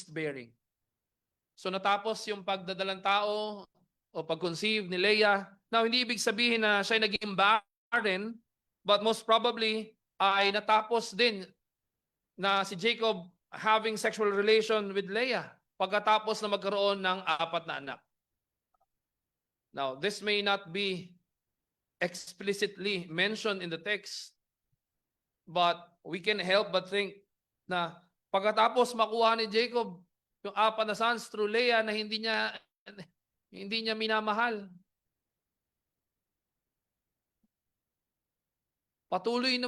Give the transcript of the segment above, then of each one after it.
bearing. So natapos yung pagdadalang tao o pag-conceive ni Leah. Now, hindi ibig sabihin na siya naging barren, but most probably ay natapos din na si Jacob having sexual relation with Leah pagkatapos na magkaroon ng 4 na anak. Now, this may not be explicitly mentioned in the text, but we can help but think na pagkatapos makuha ni Jacob yung 4 na sons through Leah na hindi niya minamahal. Patuloy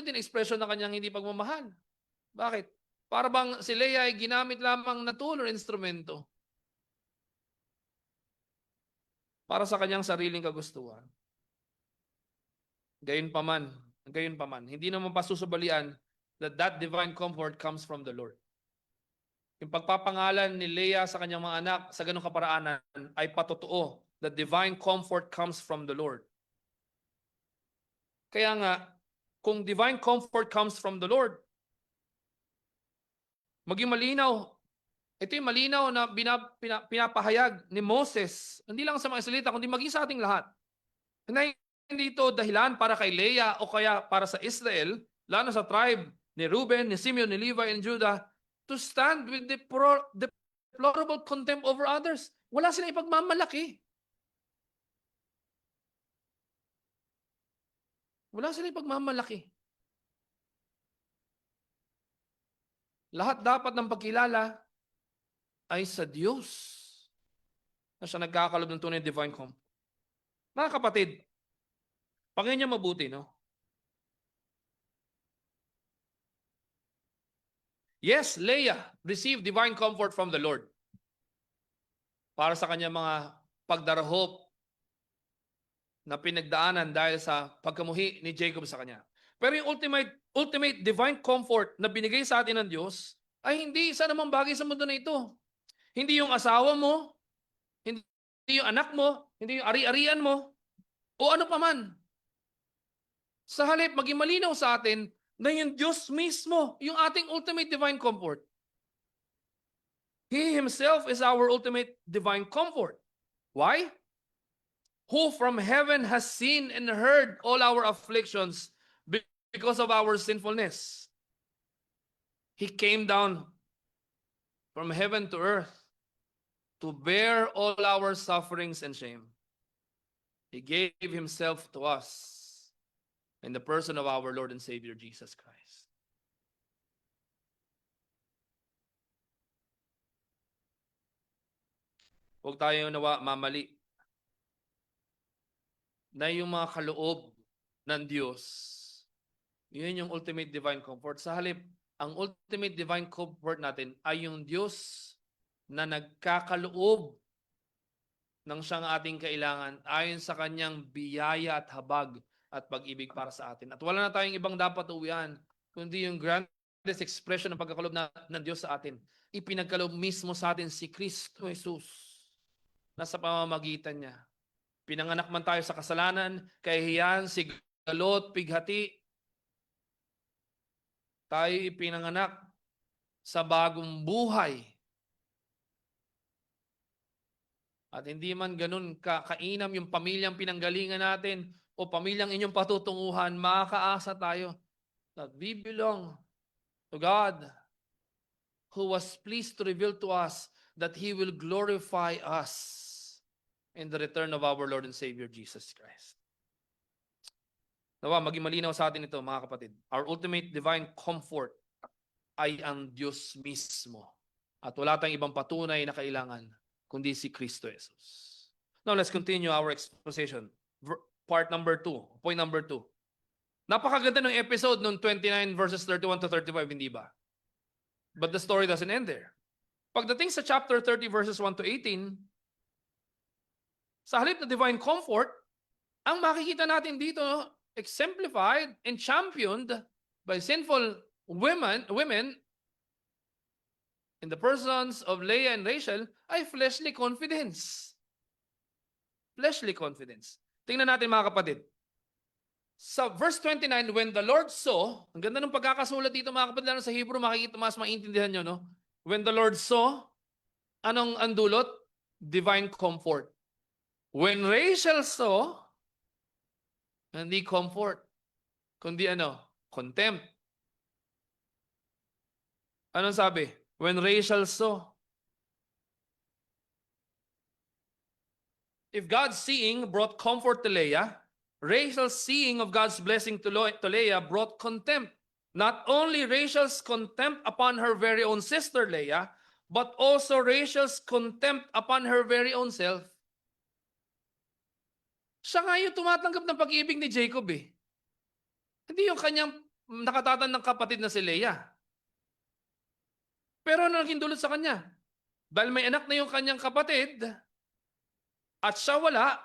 din expression ng kanyang hindi pagmamahal. Bakit? Para bang si Leah ay ginamit lamang na tool or instrumento para sa kanyang sariling kagustuhan. Gayunpaman, hindi naman pasusubalian that divine comfort comes from the Lord. Yung pagpapangalan ni Leah sa kanyang mga anak sa ganung kaparaanan ay patotoo that divine comfort comes from the Lord. Kaya nga, kung divine comfort comes from the Lord, maging malinaw. Ito yung malinaw na pinapahayag ni Moses, hindi lang sa mga Israelita, kundi maging sa ating lahat. Na hindi ito dahilan para kay Leah o kaya para sa Israel, lalo sa tribe ni Reuben, ni Simeon, ni Levi, and Judah, to stand with deplorable contempt over others. Wala silang ipagmamalaki. Wala silang ipagmamalaki. Lahat dapat ng pagkilala ay sa Diyos na siya nagkakalob ng tunay divine comfort. Mga kapatid, pakinggan niyo mabuti, no? Yes, Leah received divine comfort from the Lord para sa kanyang mga pagdarahop na pinagdaanan dahil sa pagkamuhi ni Jacob sa kanya. Pero yung ultimate divine comfort na binigay sa atin ng Diyos ay hindi isa namang bagay sa mundo na ito. Hindi yung asawa mo, hindi yung anak mo, hindi yung ari-arian mo, o ano pa man. Sa halip, maging malinaw sa atin na yung Diyos mismo, yung ating ultimate divine comfort. He Himself is our ultimate divine comfort. Why? Who from heaven has seen and heard all our afflictions because of our sinfulness. He came down from heaven to earth to bear all our sufferings and shame. He gave Himself to us in the person of our Lord and Savior, Jesus Christ. Huwag tayo nawa mamali na yung mga kaloob ng Diyos, yun yung ultimate divine comfort. Sa halip, ang ultimate divine comfort natin ay yung Diyos na nagkakaloob ng siyang ating kailangan ayon sa kanyang biyaya at habag at pag-ibig para sa atin. At wala na tayong ibang dapat uwian, kundi yung grandest expression ng pagkakaloob ng Diyos sa atin. Ipinagkaloob mismo sa atin si Kristo Jesus na sa pamamagitan niya. Pinanganak man tayo sa kasalanan, kahihiyan, sigalot, pighati, tayo ipinanganak sa bagong buhay. At hindi man ganun kainam yung pamilyang pinanggalingan natin o pamilyang inyong patutunguhan, makakaasa tayo that we belong to God who was pleased to reveal to us that He will glorify us in the return of our Lord and Savior Jesus Christ. Nawa, maging malinaw sa atin ito, mga kapatid. Our ultimate divine comfort ay ang Diyos mismo. At wala tayong ibang patunay na kailangan kundi si Kristo Jesus. Now, let's continue our exposition. Part number 2, point number 2. Napakaganda ng episode nung 29 verses 31 to 35, hindi ba? But the story doesn't end there. Pagdating sa chapter 30 verses 1 to 18, sa halip na divine comfort, ang makikita natin dito exemplified and championed by sinful women in the persons of Leah and Rachel ay fleshly confidence. Fleshly confidence. Tingnan natin mga kapatid. Sa verse 29, when the Lord saw, ang ganda ng pagkakasulat dito mga kapatid, lalo sa Hebrew, makikita mas maintindihan nyo, no? When the Lord saw, anong andulot? Divine comfort. When Rachel saw, hindi comfort, kundi contempt. Anong sabi? When Rachel saw. If God's seeing brought comfort to Leah, Rachel's seeing of God's blessing to Leah brought contempt. Not only Rachel's contempt upon her very own sister Leah, but also Rachel's contempt upon her very own self. Siya nga yung tumatanggap ng pag-ibig ni Jacob eh. Hindi yung kanyang nakatatan ng kapatid na si Leah. Pero ano naging dulot sa kanya? Dahil may anak na yung kanyang kapatid, at siya wala,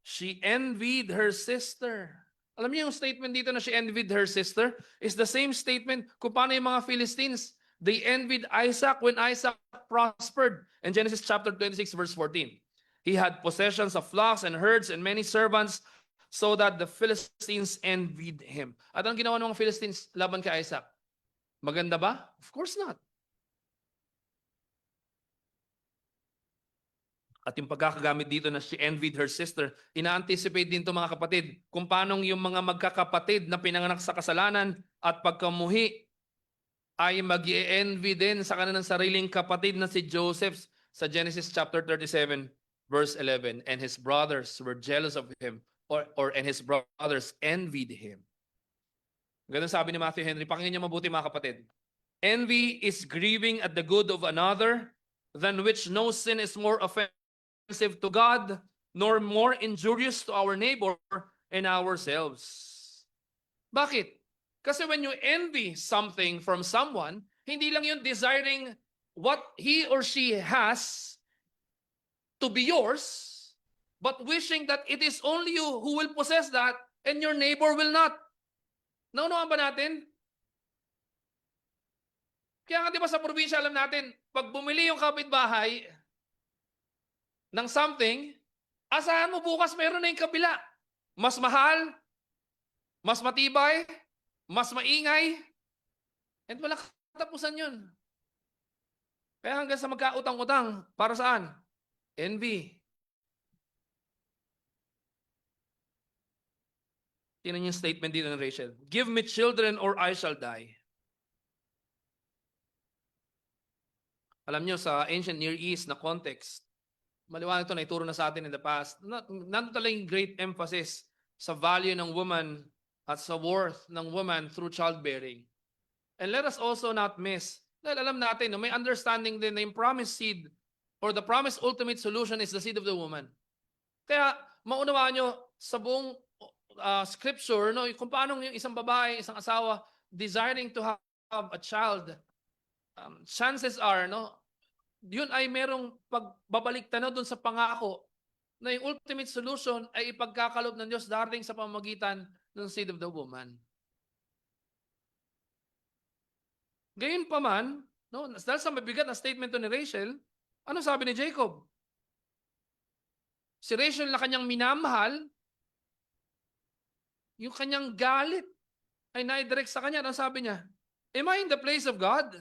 she envied her sister. Alam niyo yung statement dito na she envied her sister is the same statement kung paano yung mga Philistines. They envied Isaac when Isaac prospered. In Genesis chapter 26 verse 14. He had possessions of flocks and herds and many servants so that the Philistines envied him. At anong ginawa ng mga Philistines laban kay Isaac? Maganda ba? Of course not. At yung pagkakagamit dito na she envied her sister, ina-anticipate din to mga kapatid kung paano yung mga magkakapatid na pinanganak sa kasalanan at pagkamuhi ay mag-i-envy din sa kanilang sariling kapatid na si Joseph sa Genesis chapter 37 verse 11. And his brothers were jealous of him and his brothers envied him. Ganun sabi ni Matthew Henry, pakinggan niyo mabuti mga kapatid. Envy is grieving at the good of another, than which no sin is more offensive to God, nor more injurious to our neighbor and ourselves. Bakit? Kasi when you envy something from someone, hindi lang yun desiring what he or she has to be yours, but wishing that it is only you who will possess that and your neighbor will not. Naunawaan ba natin? Kaya nga di ba sa probinsya alam natin, pag bumili yung kapitbahay ng something, asahan mo bukas meron na yung kabila. Mas mahal, mas matibay, mas maingay, and wala katapusan yun. Kaya hanggang sa magkautang-utang, para saan? Envy. Tingnan yung statement dito ng Rachel. Give me children or I shall die. Alam nyo, sa ancient Near East na context, maliwanag ito na ituro na sa atin in the past, nandun talaga yung great emphasis sa value ng woman at sa worth ng woman through childbearing. And let us also not miss, dahil alam natin, may understanding din na yung promised seed or the promised ultimate solution is the seed of the woman. Kaya maunawaan nyo sa buong scripture, kung paano yung isang babae, isang asawa, desiring to have a child, chances are, yun ay merong pagbabalik tanaw dun sa pangako na yung ultimate solution ay ipagkakalob ng Diyos darating sa pamamagitan ng seed of the woman. Gayon pa man, dahil sa mabigat na statement to ni Rachel, ano sabi ni Jacob? Si Rachel na kanyang minamahal, yung kanyang galit ay naidirect sa kanya. Ano sabi niya? Am I in the place of God?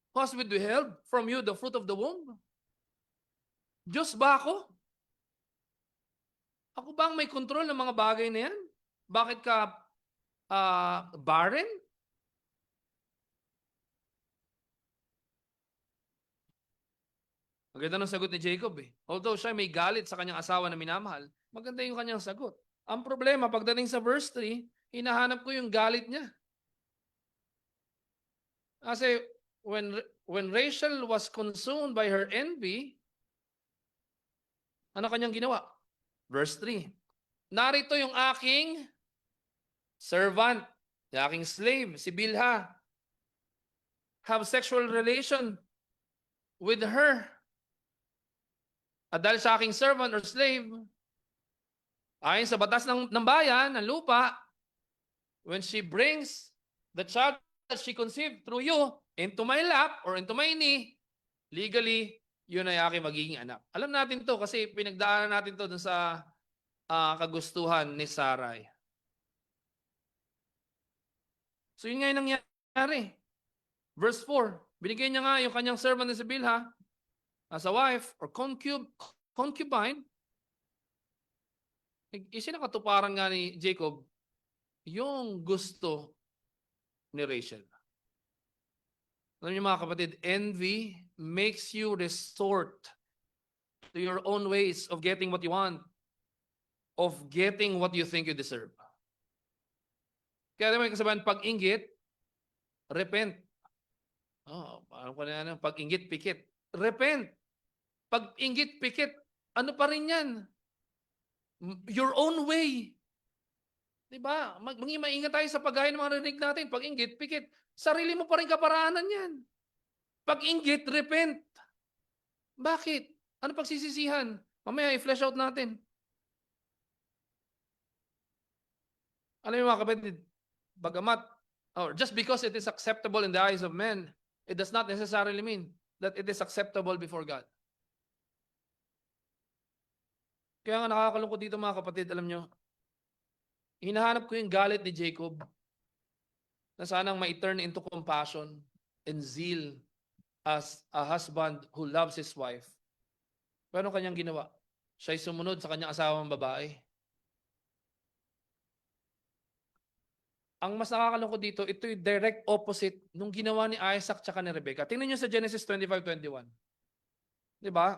Who has withheld from you the fruit of the womb? Diyos ba ako? Ako ba ang may kontrol ng mga bagay na yan? Bakit ka barren? Maganda ng sagot ni Jacob eh. Although siya may galit sa kanyang asawa na minamahal, maganda yung kanyang sagot. Ang problema, pagdating sa verse 3, hinahanap ko yung galit niya. Kasi when Rachel was consumed by her envy, ano kanyang ginawa? Verse 3. Narito yung aking servant, yung aking slave, si Bilha. Have sexual relation with her. At dahil sa aking servant or slave, ayon sa batas ng bayan, ng lupa, when she brings the child that she conceived through you into my lap or into my knee, legally, yun ay aking magiging anak. Alam natin to kasi pinagdaanan natin to dun sa kagustuhan ni Sarai. So yun nga yung nangyari. Verse 4, Binigyan niya nga yung kanyang servant na si Bilha as a wife or concubine. Isinakatuparan nga ni Jacob yung gusto ni Rachel. Alam niyo mga kapatid, envy makes you resort to your own ways of getting what you want, of getting what you think you deserve. Kaya naman kasabihan, pag-inggit, repent. Oh, paano ko na yan? Pag-inggit, pikit. Repent. Pag-inggit, pikit. Ano pa rin yan? Your own way. Diba? Maingat tayo sa paggaya ng mga rinig natin. Pag-inggit, pikit. Sarili mo pa rin kaparaanan yan. Pag-inggit, repent. Bakit? Ano pagsisisihan? Mamaya i-flesh out natin. Alam mo mga kapatid, bagamat, or just because it is acceptable in the eyes of men, it does not necessarily mean that it is acceptable before God. Kaya nga nakakalungkot dito mga kapatid, alam nyo, hinahanap ko yung galit ni Jacob na sanang ma-turn into compassion and zeal as a husband who loves his wife. Pero ano kanyang ginawa? Siya'y sumunod sa kanyang asawang babae. Ang mas nakakalungkot dito, ito yung direct opposite nung ginawa ni Isaac tsaka ni Rebecca. Tingnan nyo sa Genesis 25:21. Di ba?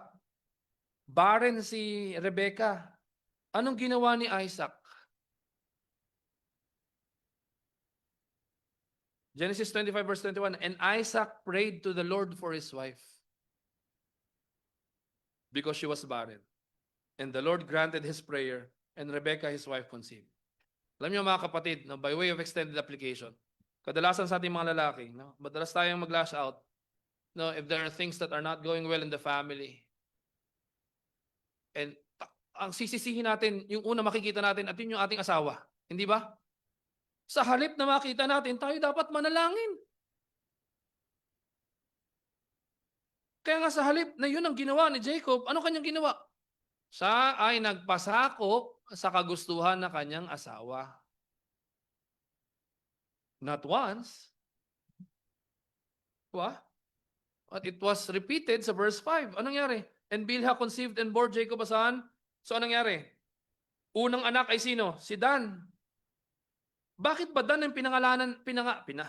Barren si Rebecca. Anong ginawa ni Isaac? Genesis 25:21, and Isaac prayed to the Lord for his wife because she was barren. And the Lord granted his prayer, and Rebecca, his wife, conceived. Alam niyo mga kapatid, no, by way of extended application, kadalasan sa ating mga lalaki, no, madalas tayong mag-lash out, no, if there are things that are not going well in the family. And ang sisisihin natin, yung una makikita natin, at yun yung ating asawa. Hindi ba? Sa halip na makita natin, tayo dapat manalangin. Kaya nga sa halip na yun ang ginawa ni Jacob, ano kanyang ginawa? Siya ay nagpasakop sa kagustuhan na kanyang asawa. Not once. Diba? But it was repeated sa verse 5. Anong nangyari? And Bilhah conceived and bore Jacob a son. So anong nangyari? Unang anak ay sino? Si Dan. Bakit ba Dan yung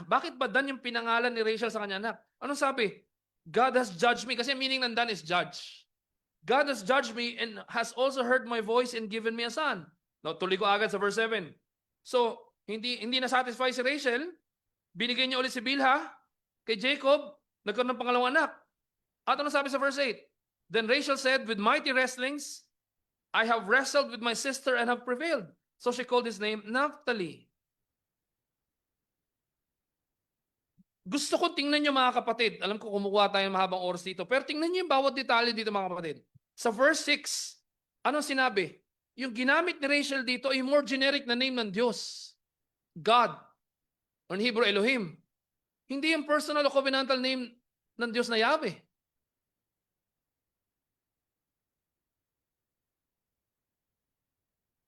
bakit ba Dan yung pinangalan ni Rachel sa kanya anak? Anong sabi? God has judged me. Kasi meaning ng Dan is judge. God has judged me and has also heard my voice and given me a son. No, tuloy ko agad sa verse 7. So, hindi na satisfy si Rachel. Binigay niya ulit si Bilhah kay Jacob. Nagkaroon ng pangalawang anak. At ano sabi sa verse 8? Then Rachel said, with mighty wrestlings, I have wrestled with my sister and have prevailed. So she called his name Naphtali. Gusto ko tingnan niyo mga kapatid. Alam ko kumukuha tayo ng mahabang oras dito. Pero tingnan niyo yung bawat detalye dito mga kapatid. Sa verse 6, anong sinabi? Yung ginamit ni Rachel dito ay more generic na name ng Diyos. God. Or in Hebrew, Elohim. Hindi yung personal o covenantal name ng Diyos na Yahweh.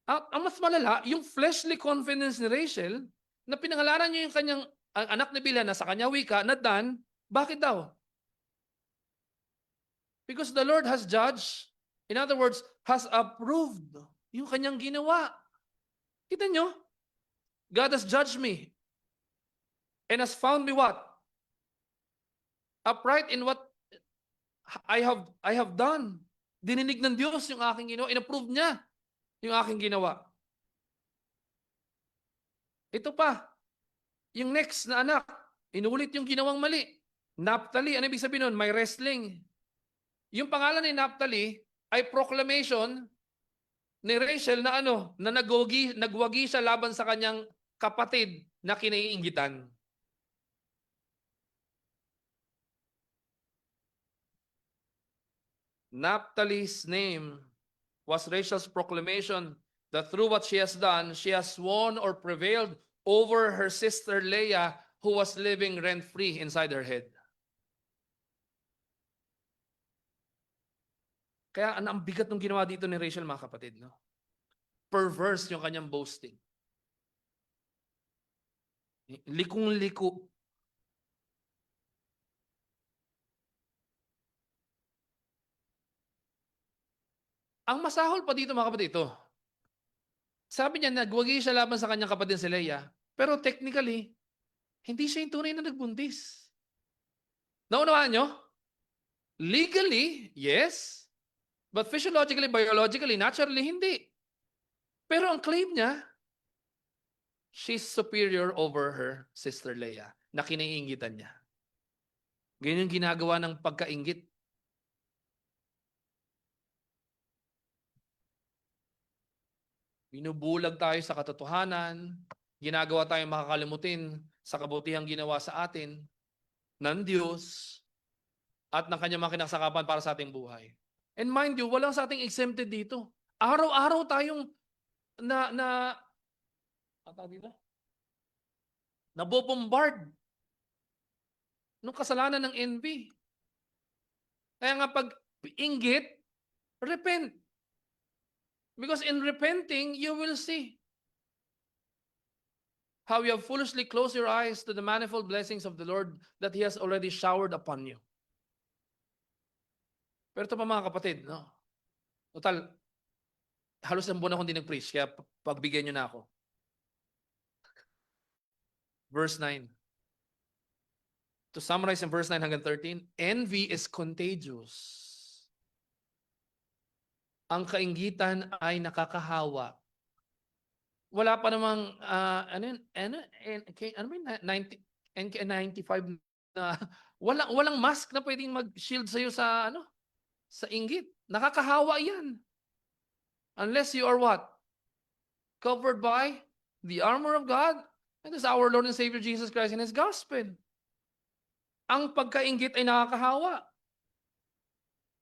At ang mas malala, yung fleshly confidence ni Rachel, na pinangalanan niya yung kanyang anak ni Bilhah na sa kanya wika, na Dan, bakit daw? Because the Lord has judged, in other words, has approved yung kanyang ginawa. Kita nyo? God has judged me and has found me what? Upright in what I have done. Dininig ng Diyos yung aking ginawa. In-approve niya yung aking ginawa. Ito pa, yung next na anak, inulit yung ginawang mali. Naphtali, ano ibig sabihin nun? May wrestling. Yung pangalan ni Naphtali ay proclamation ni Rachel na na nagwagi siya laban sa kanyang kapatid na kinaiinggitan. Naphtali's name was Rachel's proclamation that through what she has done, she has won or prevailed over her sister Leah, who was living rent-free inside her head. Kaya ang bigat ng ginawa dito ni Rachel, mga kapatid, no? Perverse yung kanyang boasting. Likong-liko. Ang masahol pa dito mga kapatid, ito. Sabi niya, nagwagi siya laban sa kanyang kapatid si Leia. Pero technically, hindi siya yung tunay na nagbuntis. Naunawaan nyo? Legally, yes. But physiologically, biologically, naturally, hindi. Pero ang claim niya, she's superior over her sister Leia na kiniingitan niya. Ganyan yung ginagawa ng pagkaingit. Binubulag tayo sa katotohanan, ginagawa tayong makakalimutin sa kabutihang ginawa sa atin ng Diyos at ng kanyang mga kinasakapan para sa ating buhay. And mind you, walang sa ating exempted dito. Araw-araw tayong nabobombard ng kasalanan ng envy. Kaya nga pag inggit, repent. Because in repenting, you will see how you have foolishly closed your eyes to the manifold blessings of the Lord that He has already showered upon you. Pero ito pa mga kapatid, no? Total, halos ng buwan akong hindi nag-preach, kaya pagbigyan nyo na ako. Verse 9. To summarize in verse 9 hanggang 13, envy is contagious. Ang kainggitan ay nakakahawa. Wala pa namang, ano 95 na, walang mask na pwedeng mag-shield sa'yo sa, sa inggit. Nakakahawa yan. Unless you are what? Covered by the armor of God. And this is our Lord and Savior Jesus Christ and His gospel. Ang pagkainggit ay nakakahawa.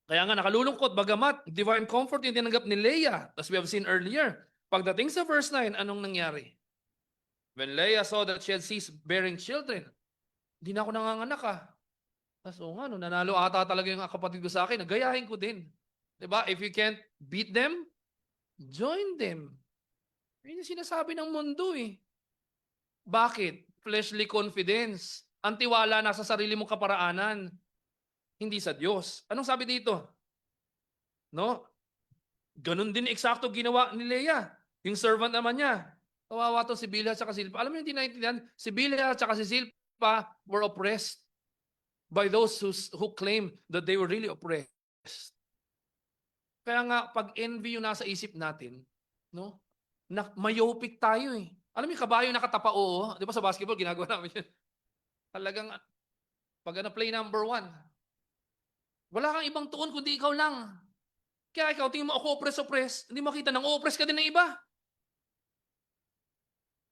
Kaya nga nakalulungkot, bagamat divine comfort yung tinanggap ni Leah, as we have seen earlier. Pagdating sa verse 9, anong nangyari? When Leah saw that she had ceased bearing children, hindi na ako nanganganak Tapos, nga, nanalo ata talaga yung kapatid ko sa akin, nagayahin ko din. Diba? If you can't beat them, join them. Yun yung sinasabi ng mundo Bakit? Fleshly confidence. Ang tiwala nasa sarili mong kaparaanan, hindi sa Diyos. Anong sabi dito? No? Ganun din eksakto ginawa ni Leah. Yung servant naman niya. Kawawa to si Bilha at si Silpa. Alam mo yung hindi naintindihan? Si Bilha at si Silpa were oppressed by those who claim that they were really oppressed. Kaya nga, pag envy yung nasa isip natin, no? Mayopik tayo Alam mo yung kabayo nakatapa, oo. Di ba sa basketball, ginagawa namin yun. Talagang, pag play number 1, wala kang ibang tuon kundi ikaw lang. Kaya ikaw, tingin mo ako oppress, hindi makita nang oppress ka din ng iba.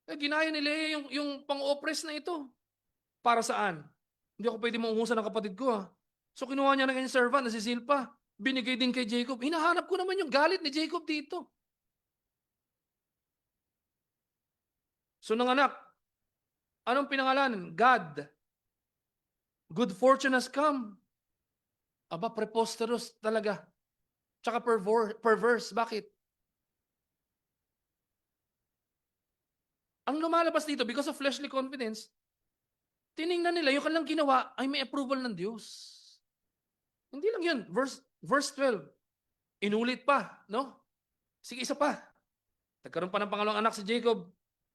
Kaya ginaya ni Leah yung pang-oppress na ito. Para saan? Hindi ako pwede maungusan ng kapatid ko So kinuha niya ng kanyang servant na si Silpa. Binigay din kay Jacob. Hinahanap ko naman yung galit ni Jacob dito. So nanganak, anong pinangalanan? God. Good fortune has come. Aba, preposterous talaga. Tsaka perverse. Bakit? Ang lumalabas dito, because of fleshly confidence, tiningnan nila yung kanilang ginawa ay may approval ng Diyos. Hindi lang yun. Verse 12. Inulit pa, no? Sige, isa pa. Nagkaroon pa ng pangalawang anak si Jacob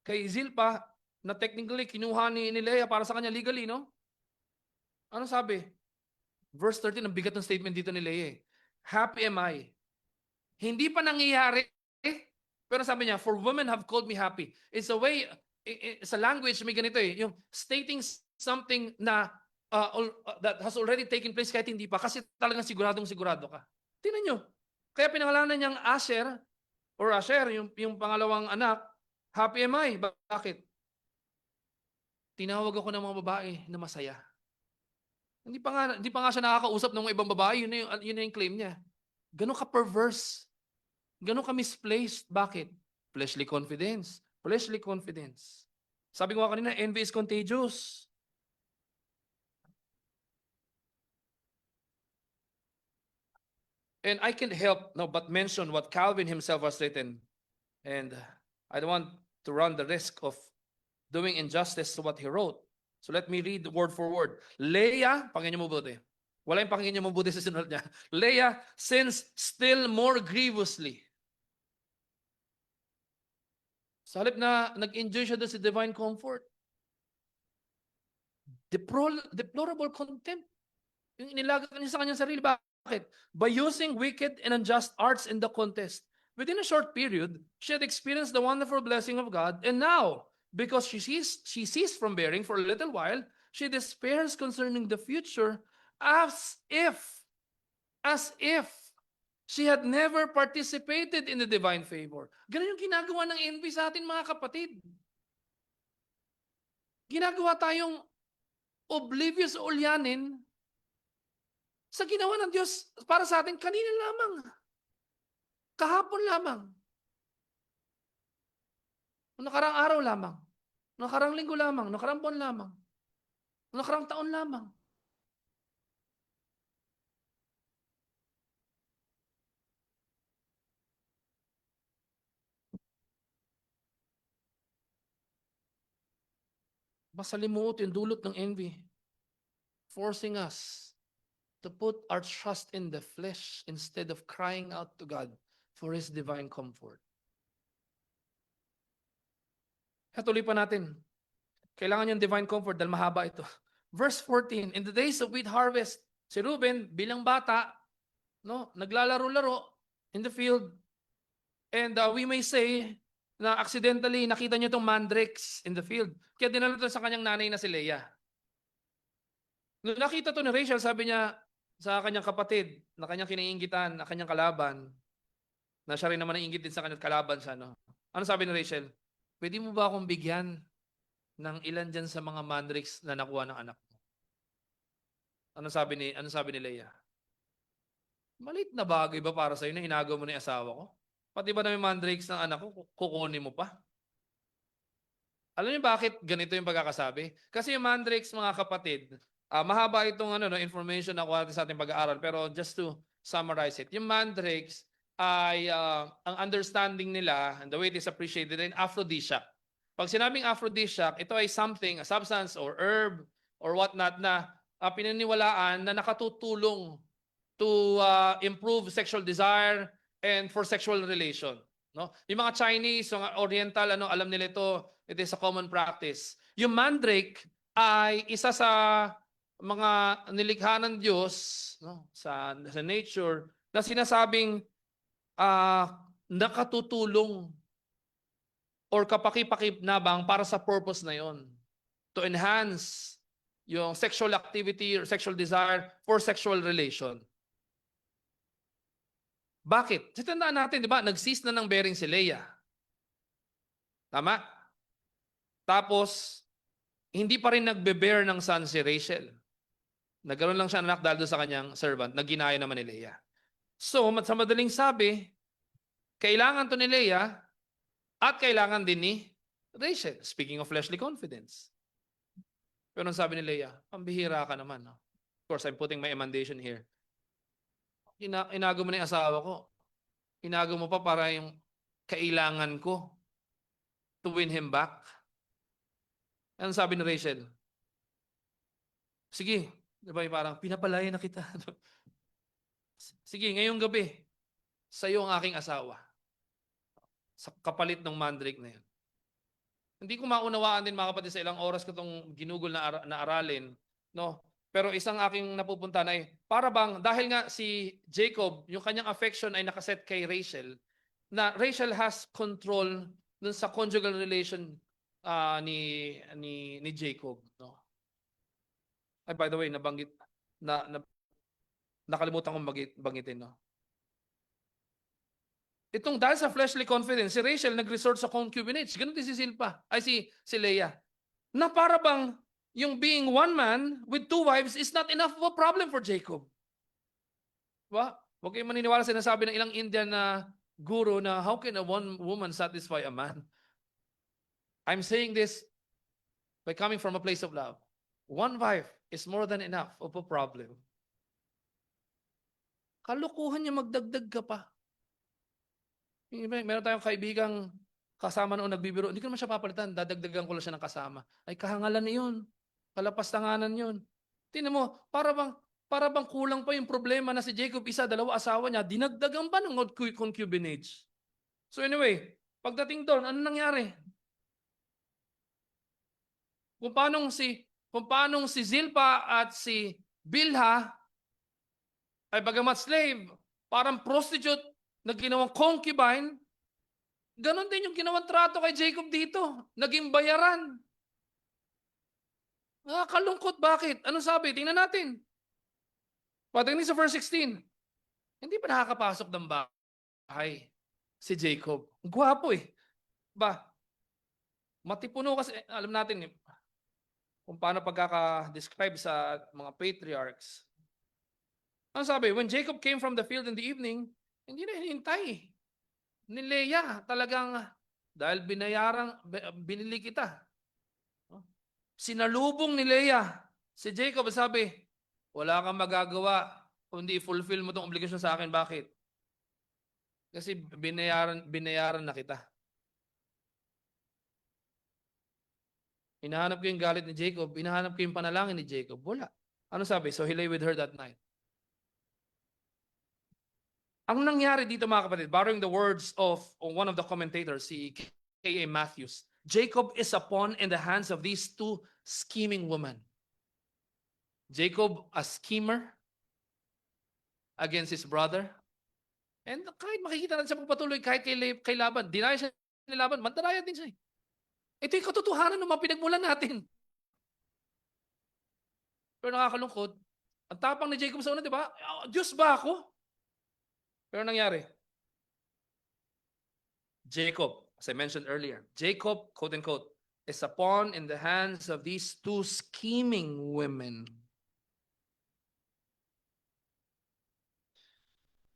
kay Zilpa na technically kinuha ni Leah para sa kanya legally, no? Ano sabi? Verse 13, ang bigat ng statement dito ni Leah. Happy am I. Hindi pa nangyayari, pero sabi niya, for women have called me happy. It's a way, sa language may ganito yung stating something na that has already taken place kahit hindi pa, kasi talagang siguradong-sigurado ka. Tingnan nyo. Kaya pinangalanan niyang Asher, yung pangalawang anak, happy am I. Bakit? Tinawag ako ng mga babae na masaya. Hindi pa nga siya nakakausap ng mga ibang babae, yun na yung claim niya. Ganon ka perverse. Ganon ka misplaced. Bakit? Fleshly confidence. Fleshly confidence. Sabi ko kanina, envy is contagious. And I can't help but mention what Calvin himself has written. And I don't want to run the risk of doing injustice to what he wrote. So let me read word for word. Leah, pakinggan niyo mo buti. Wala yung pakinggan niyo mabuti sa sinunod niya. Leah sins still more grievously. Sa halip na nag-enjoy siya doon sa divine comfort, deplorable contempt. Yung inilaga niya sa kanyang sarili. Bakit? By using wicked and unjust arts in the contest. Within a short period, she had experienced the wonderful blessing of God, and now, because she ceased from bearing for a little while, she despairs concerning the future as if she had never participated in the divine favor. Ganun yung ginagawa ng envy sa atin, mga kapatid. Ginagawa tayong oblivious o ulyanin sa ginawa ng Diyos para sa atin kanina lamang. Kahapon lamang. Nakarang araw lamang. Nakarang linggo lamang. Nakarang buwan lamang. Nakarang taon lamang. Masalimuot yung dulot ng envy. Forcing us to put our trust in the flesh instead of crying out to God for His divine comfort. Tuloy pa natin. Kailangan yung divine comfort dahil mahaba ito. Verse 14, in the days of wheat harvest, si Reuben bilang bata, naglalaro-laro in the field. And we may say na accidentally nakita niyo itong mandrakes in the field. Kaya dinala ito sa kanyang nanay na si Leah. Nung nakita to ni Rachel, sabi niya sa kanyang kapatid na kanyang kiniinggitan, na kanyang kalaban, na siya rin naman nainggit din sa kanyang kalaban siya. No? Ano sabi ni Rachel? Pwede mo ba akong bigyan ng ilan dyan sa mga mandrakes na nakuha ng anak mo? Ano sabi ni Leah? Maliit na bagay ba para sa'yo na inagaw mo na yung asawa ko? Pati ba na may mandrakes ng anak ko, kukunin mo pa? Alam niyo bakit ganito yung pagkakasabi? Kasi yung mandrakes, mga kapatid, mahaba itong information na kuha sa ating pag-aaral, pero just to summarize it, yung mandrakes ay ang understanding nila and the way it is appreciated in aphrodisiac. Pag sinabing aphrodisiac, ito ay something, a substance or herb or whatnot na pinaniwalaan na nakatutulong to improve sexual desire and for sexual relation. No? Yung mga Chinese, yung Oriental, alam nila ito, it is a common practice. Yung mandrake ay isa sa mga nilikha ng Diyos sa nature na sinasabing nakatutulong or kapaki-pakinabang para sa purpose na yon, to enhance yung sexual activity or sexual desire for sexual relation. Bakit? Tandaan natin, di ba? Nag-cease na ng bearing si Leah. Tama? Tapos, hindi pa rin nagbe-bear ng son si Rachel. Nagkaroon lang siya anak dahil doon sa kanyang servant na ginaya naman ni Leah. So, sa madaling sabi, kailangan to ni Leah at kailangan din ni Rachel. Speaking of fleshly confidence. Pero ang sabi ni Leah, pambihira ka naman. No? Of course, I'm putting my emendation here. Inago mo na yung asawa ko. Inago mo pa para yung kailangan ko to win him back. Ano sabi ni Rachel? Sige, di ba parang pinapalaya na kita. Sige, ngayong gabi, sa iyo ang aking asawa. Sa kapalit ng mandrake na yan. Hindi ko maunawaan din mga kapatid sa ilang oras ko itong ginugol na aralin. No? Pero isang aking napupunta na para bang, dahil nga si Jacob, yung kanyang affection ay nakaset kay Rachel, na Rachel has control dun sa conjugal relation ni Jacob. No? Ay, by the way, nabanggit, nakalimutan kong banggitin. No? Itong dahil sa fleshly confidence, si Rachel nag-resort sa concubinage. Ganun din si Silpa, si Leah. Na para bang, yung being one man with two wives is not enough of a problem for Jacob. Diba? Huwag kayong maniniwala sa sinasabi ng ilang Indian na guru na how can a one woman satisfy a man? I'm saying this by coming from a place of love. One wife is more than enough of a problem. Kalukuhan niya magdagdag ka pa. Meron tayong kaibigang kasama noong nagbibiro, hindi ko naman siya papalitan, dadagdagan ko lang siya ng kasama. Ay, kahangalan na yun. Kalapastanganan yun. Tingnan mo, para bang Para bang kulang pa yung problema na si Jacob, isa, dalawa asawa niya, dinagdagan pa ng concubinage. So anyway, pagdating doon, ano nangyari? Kung paanong si Zilpa at si Bilha ay bagamat slave, parang prostitute na ginawang concubine, ganon din yung ginawang trato kay Jacob dito. Naging bayaran. Nakakalungkot, bakit? Ano sabi? Tingnan natin. Pagdating sa verse 16, hindi pa nakakapasok ng bahay si Jacob. Gwapo eh. Ba, matipuno kasi, alam natin kung paano pagkaka-describe sa mga patriarchs. Ano sabi? When Jacob came from the field in the evening, hindi na hinintay ni Leah. Talagang, dahil binili kita. Sinalubong ni Leah si Jacob, sabi, wala kang magagawa kundi i-fulfill mo tong obligasyon sa akin. Bakit? Kasi binayaran na kita. Hinahanap ko yung galit ni Jacob, hinahanap ko yung panalangin ni Jacob. Wala. Ano sabi? So he lay with her that night. Ang nangyari dito, mga kapatid, borrowing the words of one of the commentators, si K.A. Matthews, Jacob is a pawn in the hands of these two scheming women. Jacob, a schemer against his brother. And kahit makikita natin sa pagpatuloy, kahit kay Laban, dinaya siya ni Laban, mandaraya din siya. Ito yung katotohanan ng mga pinagmulan natin. Pero nakakalungkot, ang tapang ni Jacob sa una, di ba? Diyos ba ako? Pero nangyari, Jacob, as I mentioned earlier, Jacob, quote unquote, is a pawn in the hands of these two scheming women.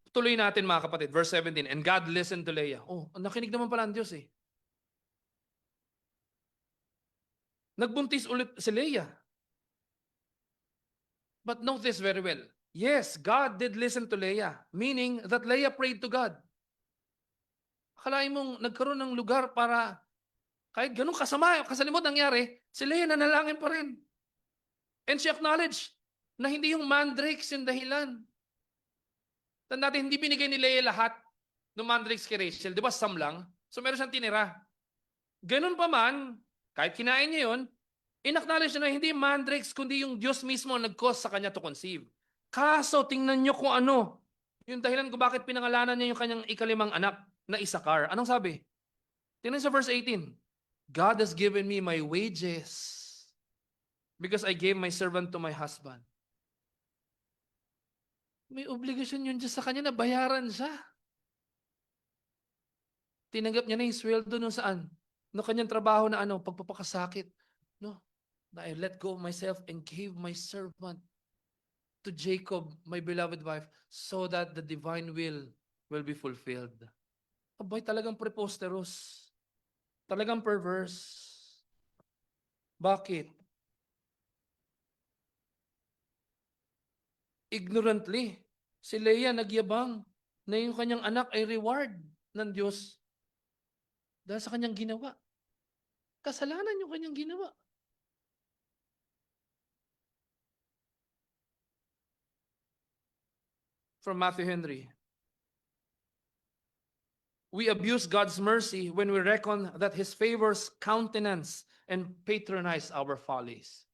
Tuloy natin, mga kapatid, verse 17, and God listened to Leah. Oh, nakinig naman pala ang Diyos eh. Nagbuntis ulit si Leah. But note this very well. Yes, God did listen to Leah, meaning that Leah prayed to God. Akalain mong nagkaroon ng lugar para kahit ganun kasalimot nangyari, si Leah nanalangin pa rin. And she acknowledged na hindi yung mandrakes yung dahilan. Tandaan natin, hindi binigay ni Leah lahat ng mandrakes kay Rachel. Di ba, some lang? So meron siyang tinira. Ganun pa man, kahit kinain niya yun, in-acknowledge na hindi mandrakes, kundi yung Diyos mismo ang nag-cause sa kanya to conceive. Kaso, tingnan nyo kung ano, yung dahilan kung bakit pinangalanan niya yung kanyang ikalimang anak na Isakar. Anong sabi? Tingnan sa verse 18. God has given me my wages because I gave my servant to my husband. May obligasyon yun Diyos sa kanya na bayaran siya. Tinanggap niya na yung sweldo nung saan? No kanyang trabaho na pagpapakasakit. No, na I let go of myself and gave my servant to Jacob, my beloved wife, so that the divine will be fulfilled. Abay, talagang preposterous. Talagang perverse. Bakit? Ignorantly, si Leah nagyabang na yung kanyang anak ay reward ng Diyos dahil sa kanyang ginawa. Kasalanan yung kanyang ginawa. From Matthew Henry, we abuse God's mercy when we reckon that His favors countenance and patronize our follies.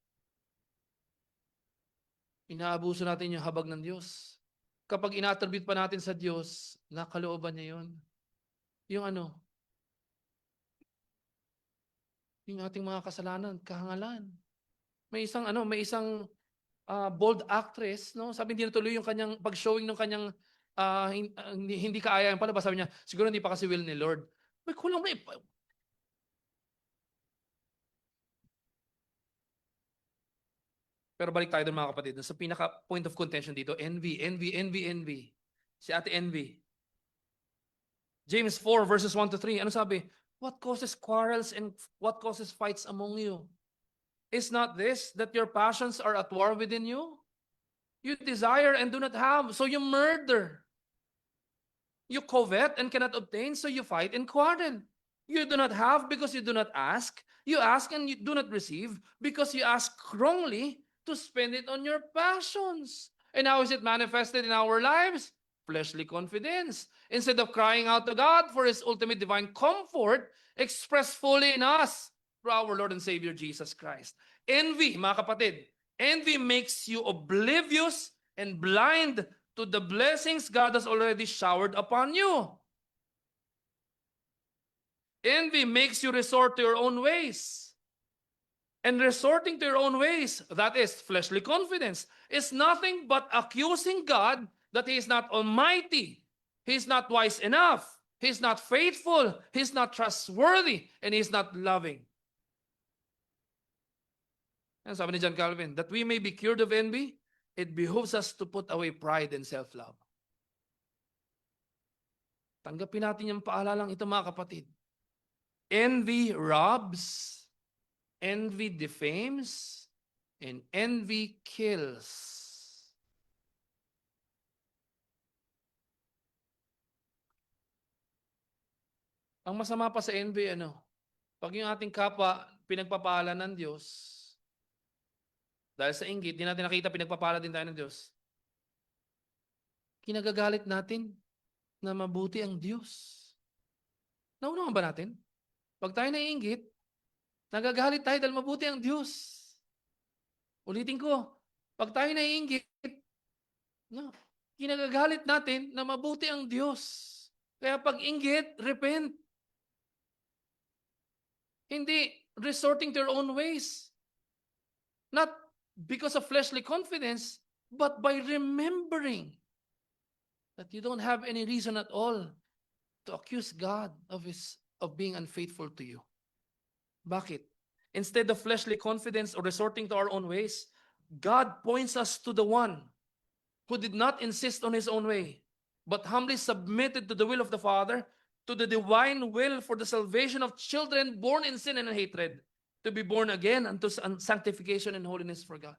Inaabuso natin yung habag ng Diyos. Kapag ina-attribute pa natin sa Diyos, nakalooban niya yun. Yung yung ating mga kasalanan, kahangalan. May isang bold actress, no? Sabi hindi natuloy yung kanyang pag-showing ng kanyang hindi kaaya yung palabas. Sabi niya, siguro hindi pa kasi will ni Lord. May kulang na Pero balik tayo doon, mga kapatid. Sa pinaka point of contention dito, envy. Si Ate Envy. James 4 verses 1 to 3. Ano sabi? What causes quarrels and what causes fights among you? Is not this that your passions are at war within you? You desire and do not have, so you murder. You covet and cannot obtain, so you fight and quarrel. You do not have because you do not ask. You ask and you do not receive because you ask wrongly to spend it on your passions. And how is it manifested in our lives? Fleshly confidence. Instead of crying out to God for His ultimate divine comfort, expressed fully in us through our Lord and Savior Jesus Christ. Envy, mga kapatid, envy makes you oblivious and blind to the blessings God has already showered upon you. Envy makes you resort to your own ways. And resorting to your own ways, that is fleshly confidence, is nothing but accusing God that He is not almighty, He is not wise enough, He is not faithful, He is not trustworthy, and He is not loving. And sabi ni John Calvin, that we may be cured of envy, it behooves us to put away pride and self-love. Tanggapin natin yung paalalang ito, mga kapatid. Envy robs, envy defames, and envy kills. Ang masama pa sa envy, pag yung ating kapwa pinagpapala ng Diyos, dahil sa inggit, di natin nakita pinagpapala din tayo ng Diyos, kinagagalit natin na mabuti ang Diyos. Naunawan ba natin? Pag tayo naiinggit, nagagalit tayo dahil mabuti ang Diyos. Ulitin ko, pag tayo naiinggit, kinagagalit natin na mabuti ang Diyos. Kaya pag inggit, repent. Hindi resorting to your own ways. Not because of fleshly confidence, but by remembering that you don't have any reason at all to accuse God of being unfaithful to you. Bakit? Instead of fleshly confidence or resorting to our own ways, God points us to the one who did not insist on his own way, but humbly submitted to the will of the Father, to the divine will for the salvation of children born in sin and hatred, to be born again unto sanctification and holiness for God.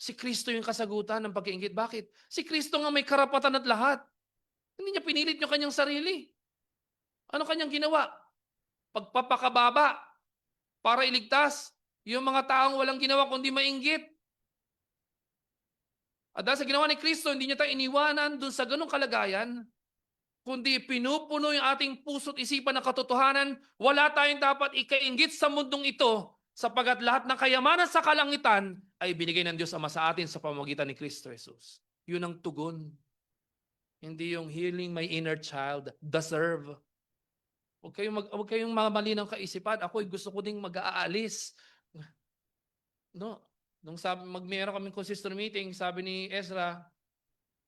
Si Kristo yung kasagutan ng pag-iinggit. Bakit? Si Kristo nga may karapatan at lahat. Hindi niya pinilit yung kanyang sarili. Ano kanyang ginawa? Pagpapakababa para iligtas yung mga taong walang ginawa kundi mainggit. At dahil sa ginawa ni Kristo, hindi niya tayo iniwanan dun sa ganung kalagayan, kundi pinupuno yung ating puso't isipan ng katotohanan. Wala tayong dapat ikainggit sa mundong ito, sapagat lahat ng kayamanan sa kalangitan ay binigay ng Diyos Ama sa atin sa pamamagitan ni Kristo Jesus. Yun ang tugon. Hindi yung healing my inner child, deserve. Huwag kayong mamali ng kaisipan. Ako'y gusto ko ding mag-aalis. No. Nung meron kaming consistent meeting, sabi ni Ezra,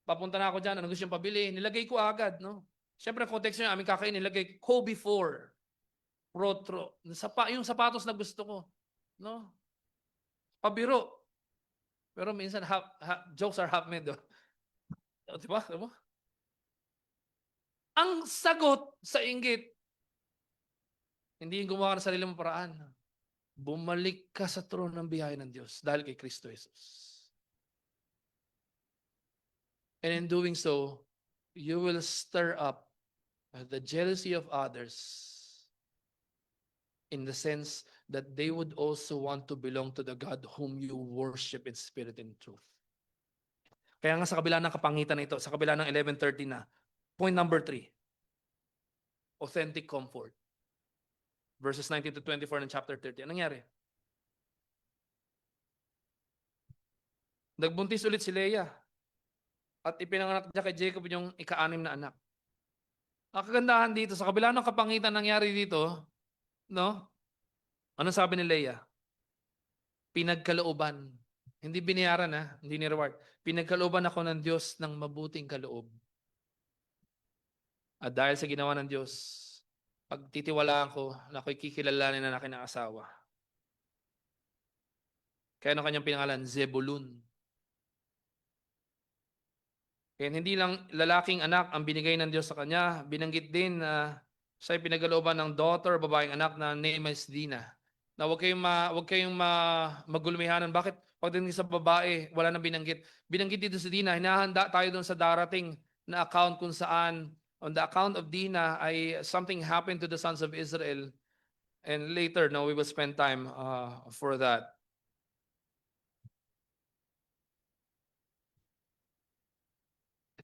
papunta na ako dyan, ano gusto yung pabili? Nilagay ko agad, no? Siyempre, context nyo, aming kakain, nilagay ko before. Protro. Yung sapatos na gusto ko. No? Pabiro. Pero minsan, jokes are half made. Diba? Ang sagot sa inggit, hindi yung gumawa ng sarili mong paraan. Bumalik ka sa trono ng biyaya ng Diyos dahil kay Kristo Jesus. And in doing so, you will stir up the jealousy of others in the sense that they would also want to belong to the God whom you worship in spirit and truth. Kaya nga sa kabila ng kapangitan na ito, sa kabila ng 11:30 na, point number 3, authentic comfort. Verses 19 to 24 ng chapter 30. Anong nangyari? Nagbuntis ulit si Leah. At ipinanganak niya kay Jacob yung ika-6 na anak. Ang kagandahan dito, sa kabila ng kapangitan nangyari dito, no? Ano sabi ni Leah? Pinagkalooban. Hindi binayaran, hindi ni reward. Pinagkalooban ako ng Diyos ng mabuting kaloob. At dahil sa ginawa ng Diyos, pagtitiwalaan ko na ako'y kikilalanin na aking asawa. Kaya ano kanyang pinangalan? Zebulun. Kaya hindi lang lalaking anak ang binigay ng Diyos sa kanya, binanggit din na siya'y pinagalooban ng daughter, babaeng anak na name is Dina. Na huwag kayong magulumihanan. Bakit? Pagdating sa babae, wala nang binanggit. Binanggit dito si Dina, hinahanda tayo doon sa darating na account kung saan on the account of Dina ay something happened to the sons of Israel. And later, we will spend time for that.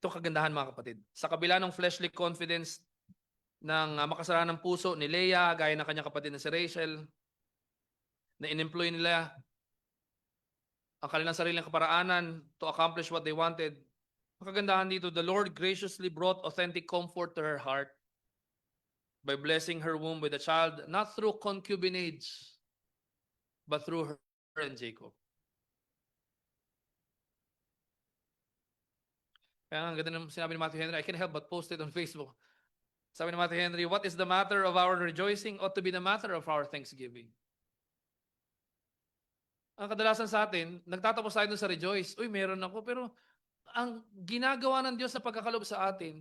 Ito kagandahan mga kapatid. Sa kabila ng fleshly confidence ng makasalanang puso ni Leah, gaya ng kanyang kapatid na si Rachel, na in-employ nila ang kanilang sariling kaparaanan to accomplish what they wanted. Ang kagandahan dito, the Lord graciously brought authentic comfort to her heart by blessing her womb with a child, not through concubinage, but through her and Jacob. Kaya ang ganda ng sinabi ni Matthew Henry, I can't help but post it on Facebook. Sabi ni Matthew Henry, what is the matter of our rejoicing ought to be the matter of our thanksgiving. Ang kadalasan sa atin, nagtatapos tayo dun sa rejoice. Uy, meron ako. Pero ang ginagawa ng Diyos sa pagkakalob sa atin,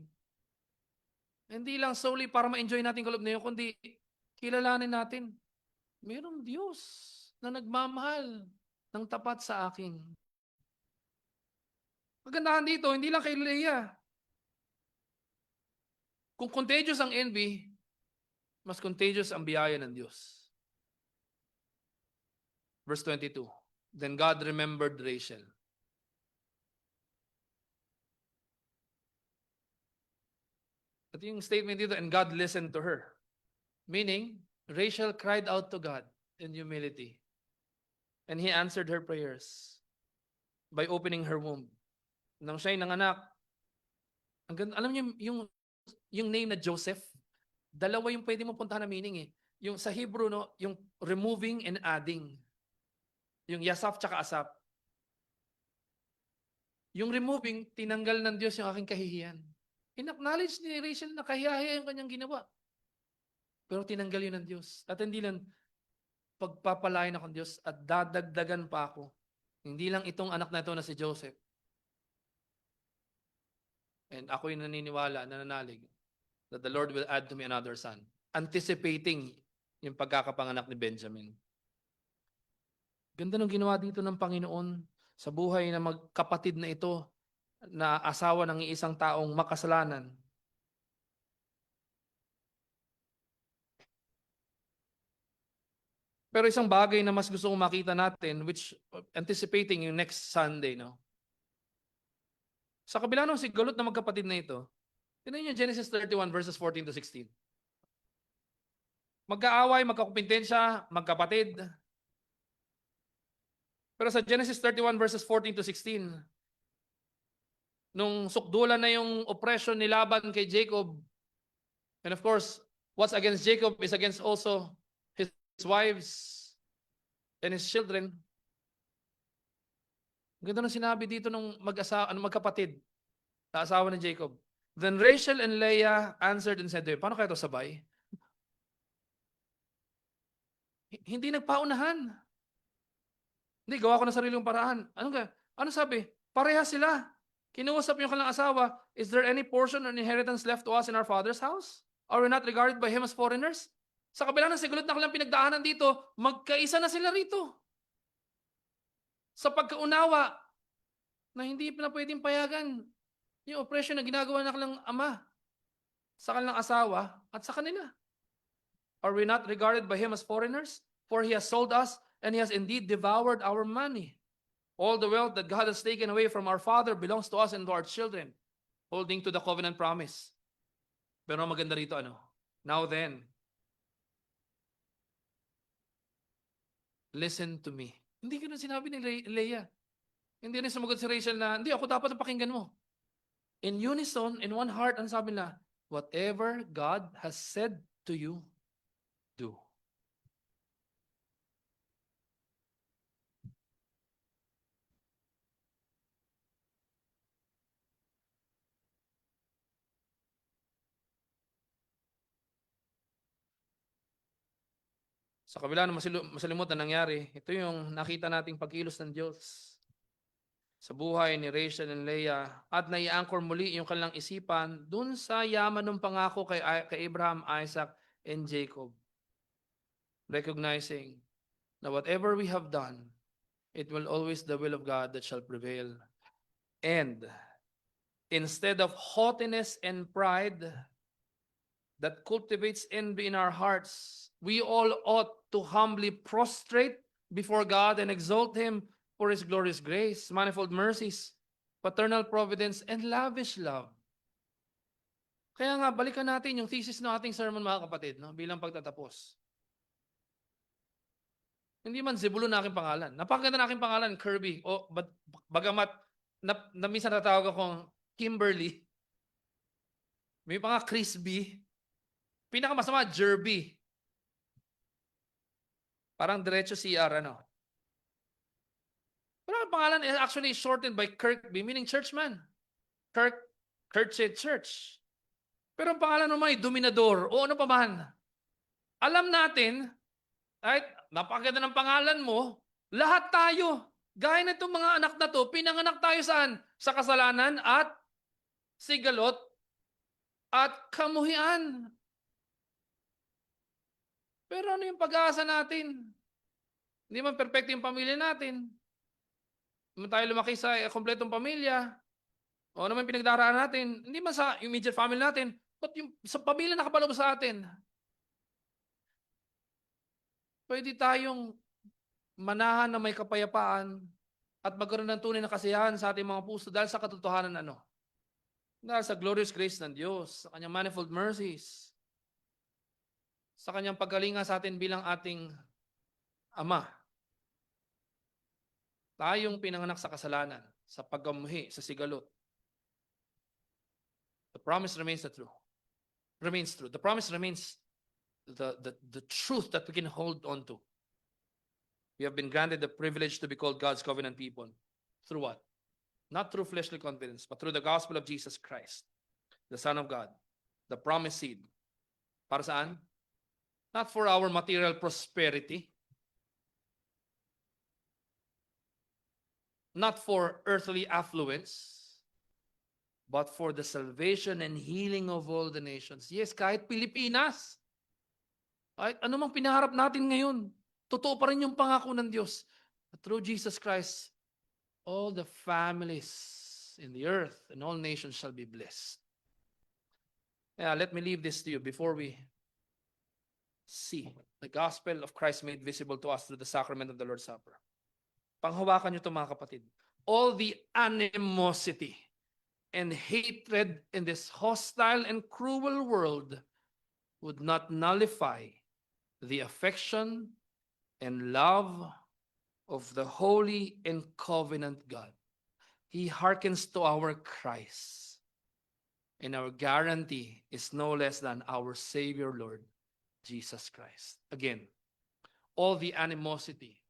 hindi lang solely para ma-enjoy natin kalob na yun, kundi kilalanin natin, mayroong Diyos na nagmamahal ng tapat sa akin. Magandahan dito, hindi lang kay Leah. Kung contagious ang envy, mas contagious ang biyaya ng Diyos. Verse 22, then God remembered Rachel. At yung statement dito, and God listened to her. Meaning, Rachel cried out to God in humility. And He answered her prayers by opening her womb. Nang siya'y nanganak, alam niyo yung name na Joseph, dalawa yung pwede mo puntahan na meaning eh. Yung sa Hebrew, no, yung removing and adding. Yung Yasaf tsaka Asap. Yung removing, tinanggal ng Diyos yung aking kahihiyan. In-acknowledge ni Rachel na kahihiya yung kanyang ginawa. Pero tinanggal yun ng Diyos. At hindi lang pagpapalain ako ng Diyos at dadagdagan pa ako. Hindi lang itong anak na ito na si Joseph. And ako'y naniniwala, nananalig, that the Lord will add to me another son. Anticipating yung pagkakapanganak ni Benjamin. Ganda ng ginawa dito ng Panginoon sa buhay na magkapatid na ito na asawa ng isang taong makasalanan. Pero isang bagay na mas gusto kong makita natin, which anticipating yung next Sunday, no? Sa kabila ng sigulot na magkapatid na ito, tingnan niyo Genesis 31 verses 14 to 16. Magkaaway, magkakumpetensya, magkapatid. Pero sa Genesis 31 verses 14 to 16, nung sukdulan na yung oppression ni Laban kay Jacob, and of course, what's against Jacob is against also his wives and his children. Ganda ng sinabi dito ng magkapatid na asawa ni Jacob. Then Rachel and Leah answered and said to him, paano kayo ito sabay? Hindi nagpaunahan. Hindi, gawa ko na sariling paraan. Ano sabi? Pareha sila. Kinuusap yung kanilang asawa, is there any portion or inheritance left to us in our father's house? Are we not regarded by him as foreigners? Sa kabila ng sigulot na kanilang pinagdaanan dito, magkaisa na sila rito. Sa pagkaunawa na hindi na pwedeng payagan yung oppression na ginagawa ng kanilang ama sa kanilang asawa at sa kanila. Are we not regarded by him as foreigners? For he has sold us, and he has indeed devoured our money. All the wealth that God has taken away from our father belongs to us and to our children, holding to the covenant promise. Pero maganda rito, now then, listen to me. Hindi ganun sinabi ni Leah. Hindi rin sumagot si Rachel na, hindi, ako dapat ang pakinggan mo. In unison, in one heart, ang sabi nila, whatever God has said to you, do. Sa kabila ng masalimuot na nangyari, ito yung nakita nating pagkilos ng Diyos sa buhay ni Rachel and Leah at nai-anchor muli yung kanilang isipan dun sa yaman ng pangako kay Abraham, Isaac, and Jacob. Recognizing na whatever we have done, it will always the will of God that shall prevail. And instead of haughtiness and pride that cultivates envy in our hearts, we all ought to humbly prostrate before God and exalt Him for His glorious grace, manifold mercies, paternal providence, and lavish love. Kaya nga, balikan natin yung thesis ng ating sermon, mga kapatid, no? Bilang pagtatapos. Hindi man Zebulon na aking pangalan. Napakaganda na aking pangalan, Kirby. O, bagamat na minsan natawag akong Kimberly. May pa nga Chris B. Pinakamasama, Jerby. Parang diretso CR, ano. Pero ang pangalan is actually shortened by Kirkby, meaning churchman. Kirk Church. Pero ang pangalan naman ay Dominador o ano pa man. Alam natin, right, napakaganda ng pangalan mo, lahat tayo, gaya na itong mga anak na to, pinanganak tayo saan? Sa kasalanan at sigalot at kamuhian. Pero ano yung pag-aasa natin? Hindi man perfecto yung pamilya natin. Hindi man tayo lumaki sa kompletong pamilya. O ano man pinagdaraan natin. Hindi man sa immediate family natin. But yung sa pamilya nakapaloob sa atin. Pwede tayong manahan na may kapayapaan at magkaroon ng tunay na kasiyahan sa ating mga puso dahil sa katotohanan ano? Dahil sa glorious grace ng Diyos, sa kanyang manifold mercies, sa kanyang paggalinga sa atin bilang ating Ama. Tayong pinanganak sa kasalanan, sa pagkamuhi, sa sigalot. The promise remains true. The promise remains the truth that we can hold on to. We have been granted the privilege to be called God's covenant people. Through what? Not through fleshly confidence, but through the gospel of Jesus Christ, the Son of God, the promised seed. Para saan? Not for our material prosperity, not for earthly affluence, but for the salvation and healing of all the nations. Yes, kahit Pilipinas, kahit anumang pinaharap natin ngayon, totoo pa rin yung pangako ng Diyos. Through Jesus Christ, all the families in the earth and all nations shall be blessed. Yeah, let me leave this to you before we see the gospel of Christ made visible to us through the sacrament of the Lord's Supper. Panghawakan nyo ito, mga kapatid. All the animosity and hatred in this hostile and cruel world would not nullify the affection and love of the holy and covenant God. He hearkens to our cries, and our guarantee is no less than our Savior Lord Jesus Christ. Again, all the animosity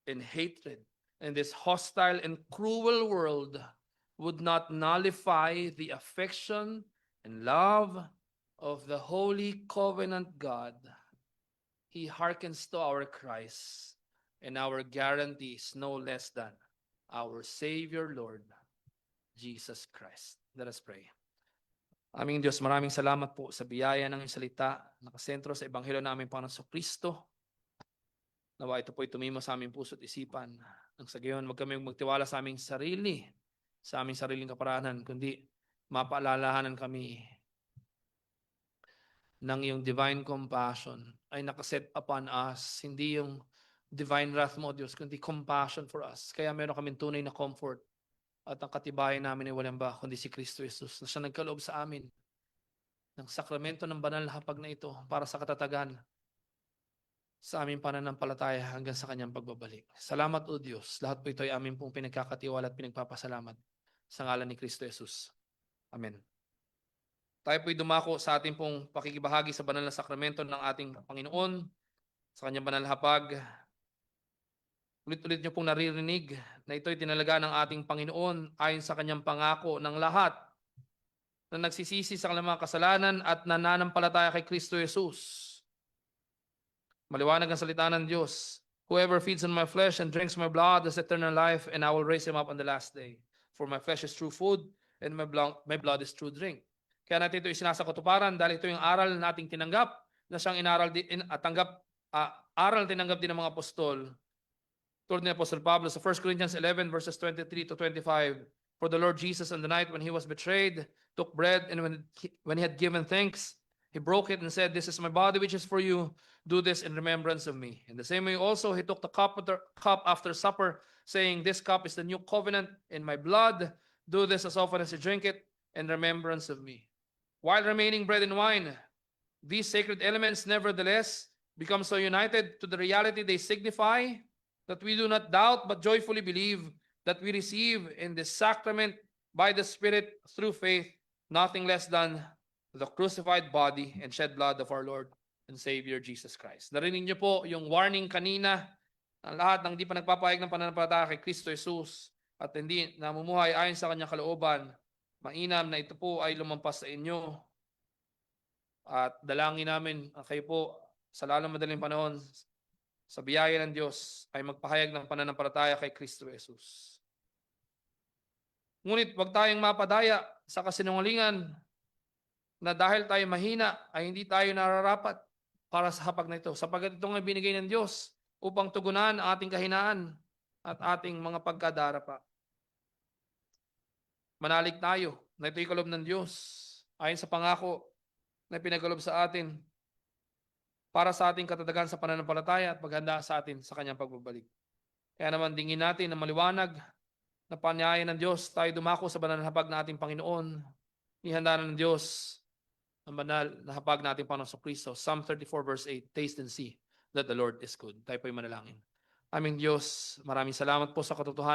and hatred in this hostile and cruel world would not nullify the affection and love of the holy covenant God. He hearkens to our cries, and our guarantee is no less than our Savior Lord, Jesus Christ. Let us pray. Aming Diyos, maraming salamat po sa biyaya ng iyong salita, nakasentro sa Ebanghelyo namin Panginoon Kristo. Nawa ito po'y tumimo sa aming puso at isipan. Nang sa gayon, wag kami magtiwala sa aming sarili, sa aming sariling kaparanan, kundi mapaalalahanan kami ng iyong divine compassion ay nakaset upon us. Hindi yung divine wrath mo, Diyos, kundi compassion for us. Kaya meron kaming tunay na comfort. At ang katibayan namin ay walang ba, kundi si Kristo Jesus, na siya nagkaloob sa amin ng sakramento ng banal na hapag na ito para sa katatagan sa aming pananampalataya hanggang sa kanyang pagbabalik. Salamat o Diyos. Lahat po ito ay aming pong pinagkakatiwala at pinagpapasalamat sa ngalan ni Kristo Jesus. Amen. Tayo po'y dumako sa ating pong pakikibahagi sa banal na sakramento ng ating Panginoon sa kanyang banal na hapag. Ulit-ulit niyo pong naririnig na ito'y tinalaga ng ating Panginoon ayon sa kanyang pangako ng lahat na nagsisisi sa kanilang mga kasalanan at nananampalataya kay Kristo Jesus. Maliwanag ang salita ng Diyos. Whoever feeds on my flesh and drinks my blood has eternal life, and I will raise him up on the last day. For my flesh is true food, and my blood is true drink. Kaya natin ito isinasakatuparan dahil ito yung aral na nating tinanggap na siyang aral tinanggap din ng mga apostol. Tulad ni Apostle Pablo sa 1 Corinthians 11 verses 23 to 25. For the Lord Jesus on the night when he was betrayed took bread, and when he had given thanks, he broke it and said, "This is my body which is for you. Do this in remembrance of me." In the same way also, he took the cup after supper, saying, "This cup is the new covenant in my blood. Do this as often as you drink it in remembrance of me. While remaining bread and wine, these sacred elements nevertheless become so united to the reality they signify that we do not doubt but joyfully believe that we receive in this sacrament by the Spirit through faith nothing less than the crucified body and shed blood of our Lord and Savior Jesus Christ. Narinig niyo po yung warning kanina ang lahat ng di pa nagpapahayag ng pananampalataya kay Kristo Jesus at hindi namumuhay ayon sa kanyang kalooban, mainam na ito po ay lumampas sa inyo. At dalangin namin kayo po sa lalong madaling panahon sa biyaya ng Diyos ay magpahayag ng pananampalataya kay Kristo Jesus. Ngunit wag tayong mapadaya sa kasinungalingan na dahil tayo mahina ay hindi tayo nararapat para sa hapag na ito, sapagkat ito nga binigay ng Diyos upang tugunan ang ating kahinaan at ating mga pagkadarapa. Manalig tayo na ito'y kaloob ng Diyos ayon sa pangako na pinagkaloob sa atin para sa ating katatagan sa pananampalataya at paghanda sa atin sa kanyang pagbabalik. Kaya naman dingin natin na maliwanag na panyaya ng Diyos tayo dumako sa banal na hapag na ating Panginoon. Ihanda ng Diyos ang banal na hapag na ating Panginoon Kristo. Psalm 34 verse 8, taste and see that the Lord is good. Tayo po'y manalangin. Aming Diyos, maraming salamat po sa katotohanan